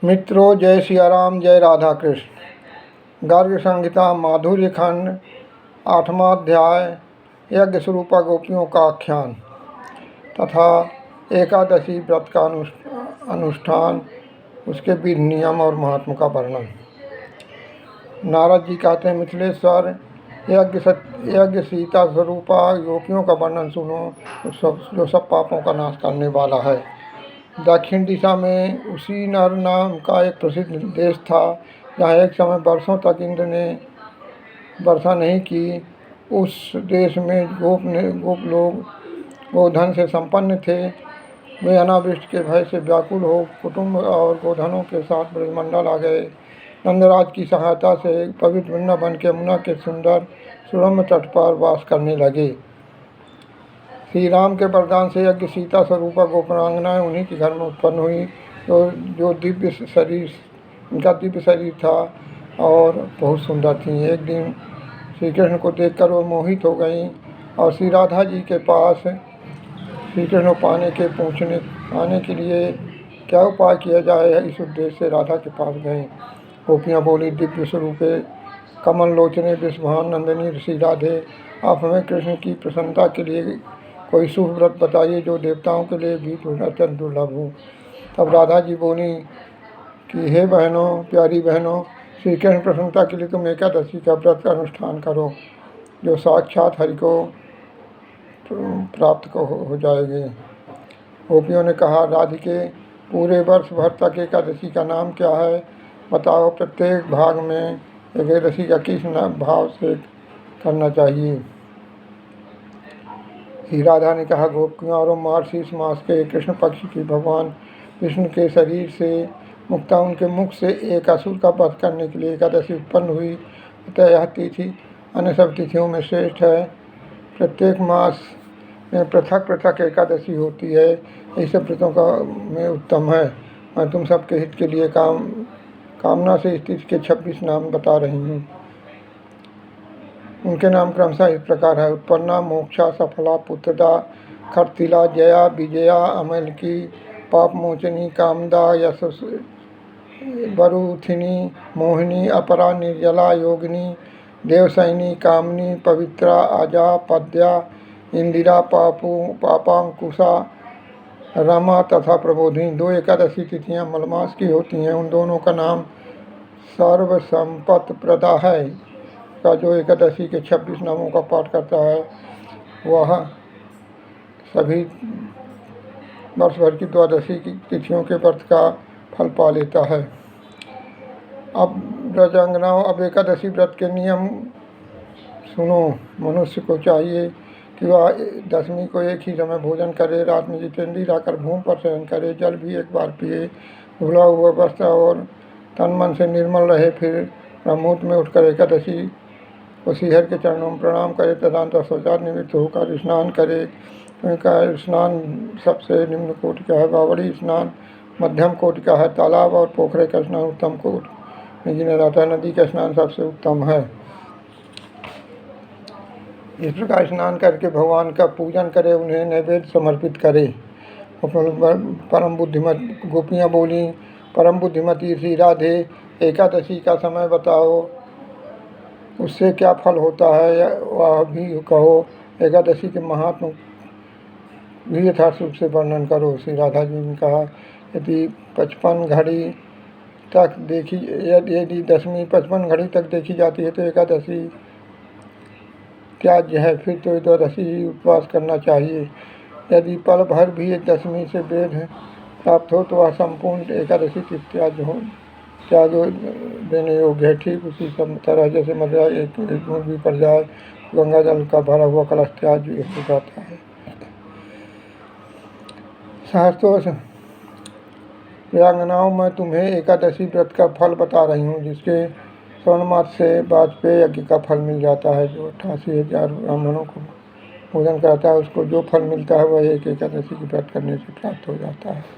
मित्रों, जय सियाराम, जय राधा कृष्ण। गर्ग संहिता माधुर्य खंड 8वां अध्याय यज्ञ स्वरूपा गोपियों का आख्यान तथा एकादशी व्रत का अनुष्ठान, उसके विधि नियम और महात्मा का वर्णन। नारद जी कहते हैं, मिथिलेश्वर, यज्ञ सीता स्वरूपा गोपियों का वर्णन सुनो, जो सब पापों का नाश करने वाला है। दक्षिण दिशा में उसी नर नाम का एक प्रसिद्ध देश था, जहाँ एक समय वर्षों तक इंद्र ने वर्षा नहीं की। उस देश में गोप लोग गोधन से संपन्न थे। वे अनावृष्टि के भय से व्याकुल हो कुटुंब और गोधनों के साथ ब्रजमंडल आ गए। नंदराज की सहायता से पवित्र वृंदावन के यमुना के सुंदर सुरम्य तट पर वास करने लगे। श्री राम के वरदान से यज्ञ सीता स्वरूपा गोपरांगनाएं उन्हीं के घर में उत्पन्न हुई, जो दिव्य शरीर, उनका दिव्य शरीर था और बहुत सुंदर थीं। एक दिन श्री कृष्ण को देखकर वो मोहित हो गईं और श्री राधा जी के पास श्री कृष्ण को पाने के लिए क्या उपाय किया जाए, इस उद्देश्य से राधा के पास गए। गोपियाँ बोली, दिव्य स्वरूपे कमल लोचने विश्वभान नंदिनी ऋषि राधे, आप हमें कृष्ण की प्रसन्नता के लिए कोई शुभ व्रत बताइए, जो देवताओं के लिए भी अत्यंत दुर्लभ हो। तब राधा जी बोली कि हे बहनों, प्यारी बहनों, श्री कृष्ण प्रसन्नता के लिए तुम एकादशी का व्रत का अनुष्ठान करो, जो साक्षात हरि को प्राप्त हो जाएगी। गोपियों ने कहा, राधिके, पूरे वर्ष भर तक एकादशी का नाम क्या है, बताओ। प्रत्येक भाग में एकादशी का किस भाव से करना चाहिए। श्री राधा ने कहा, गोपियों और मार्गशीर्ष मास के कृष्ण पक्ष की भगवान विष्णु के शरीर से मुक्ता उनके मुख से एक असुर का वध करने के लिए एकादशी उत्पन्न हुई। अतः यह तिथि अन्य सब तिथियों में श्रेष्ठ है। प्रत्येक मास में पृथक पृथक एकादशी होती है, इस व्रतों का में उत्तम है। मैं तुम सबके हित के लिए कामना से इस तिथि के 26 नाम बता रही हूँ। उनके नाम क्रमशः इस प्रकार है: उत्पन्ना, मोक्षा, सफला, पुत्रदा, खर्तिला, जया, विजया, अमलकी, पाप मोचनी, कामदा, यशस, वरुथिनी, मोहिनी, अपरा, निर्जला, योगिनी, देवसैनी, कामनी, पवित्रा, आजा, पद्या, इंदिरा, पापांकुशा, रमा तथा प्रबोधिनी। 2 एकादशी तिथियां मलमास की होती हैं। उन दोनों का नाम सर्वसंपत्ति प्रदा है। का जो एकादशी के 26 नामों का पाठ करता है, वह सभी वर्ष भर की द्वादशी की तिथियों के व्रत का फल पा लेता है। अब ब्रजांगनाओं, अब एकादशी व्रत के नियम सुनो। मनुष्य को चाहिए कि वह दशमी को एक ही समय भोजन करे, रात में जितेंद्रिय लाकर भूमि पर शयन करे, जल भी एक बार पिए, धुला हुआ वस्त्र और तन मन से निर्मल रहे। फिर ब्रह्ममुहूर्त में उठकर एकादशी को श्रीहरि के चरणों में प्रणाम करे, तदनंतर शौचालय निवृत्त होकर स्नान करे। उनका स्नान सबसे निम्न कोटि का है, बावड़ी स्नान मध्यम कोटि का है, तालाब और पोखरे का स्नान उत्तम कोटि में रहता है, नदी का स्नान सबसे उत्तम है। इस प्रकार स्नान करके भगवान का पूजन करे, उन्हें नैवेद्य समर्पित करे। परम बुद्धिमत गोपियाँ बोली, परम बुद्धिमती श्री राधे, एकादशी का समय बताओ, उससे क्या फल होता है वह भी कहो। एकादशी के महात्मा भी यथार्थ रूप से वर्णन करो। श्री राधा जी ने कहा, यदि 55 घड़ी तक यदि दशमी 55 घड़ी तक देखी जाती है तो एकादशी त्याज्य है, फिर तो द्वादशी उपवास करना चाहिए। यदि पल भर भी दशमी से वेद प्राप्त हो तो वह संपूर्ण एकादशी त्याग देने योग्य है। ठीक उसी सब तरह जैसे मदिरा एक बूंद भी पड़ जाए, गंगा जल का भरा हुआ कलश त्याग हो जाता है। सहस्त्रों वीरांगनाओं, मैं तुम्हें एकादशी व्रत का फल बता रही हूँ, जिसके स्वर्णमात्र से वाजपेय यज्ञ का फल मिल जाता है। जो 88,000 ब्राह्मणों को भोजन करता है, उसको जो फल मिलता है वह एक एकादशी की व्रत करने से प्राप्त हो जाता है।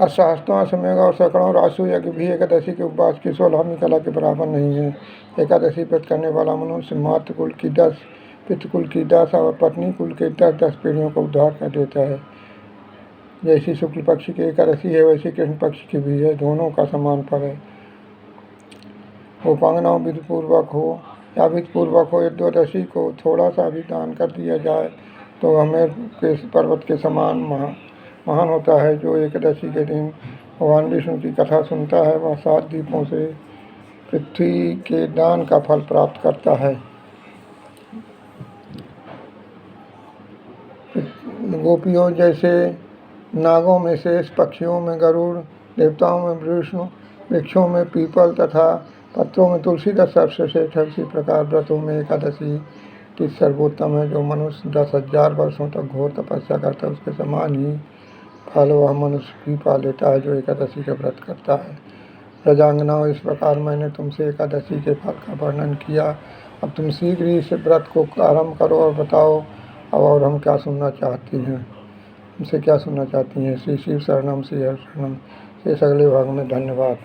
सहस्त्रों अश्वमेघ और सैकड़ों राजसूय यज्ञ भी एकादशी के उपवास की 16वीं कला के बराबर नहीं है। एकादशी व्रत करने वाला मनुष्य मातृ कुल की 10, पितृकुल की 10 और पत्नी कुल के 10 पीढ़ियों को उद्धार कर देता है। जैसी शुक्ल पक्ष की एकादशी है वैसी कृष्ण पक्ष की भी है, दोनों का समान फल है। उपांगनाओं विधिपूर्वक हो या विधिपूर्वक हो, द्वादशी को थोड़ा सा भी दान कर दिया जाए तो हमें के पर्वत के समान महान होता है। जो एकादशी के दिन भगवान विष्णु की कथा सुनता है वह 7 दीपों से पृथ्वी के दान का फल प्राप्त करता है। गोपियों जैसे नागों में शेष, पक्षियों में गरुड़, देवताओं में विष्णु, वृक्षों में पीपल तथा पत्रों में तुलसीदास सबसे श्रेष्ठ है। इसी प्रकार व्रतों में एकादशी की सर्वोत्तम है। जो मनुष्य 10,000 वर्षों तक घोर तपस्या करता है उसके समान ही फल वह मनुष्य भी पा लेता है जो एकादशी का व्रत करता है। प्रजांगनाओं, इस प्रकार मैंने तुमसे एकादशी के फल का वर्णन किया। अब तुम शीघ्र ही इस व्रत को आरंभ करो और बताओ अब और हम क्या सुनना चाहती हैं, हमसे क्या सुनना चाहती हैं। श्री शिव शरणम, श्री हर शरणम। शेष अगले भाग में। धन्यवाद।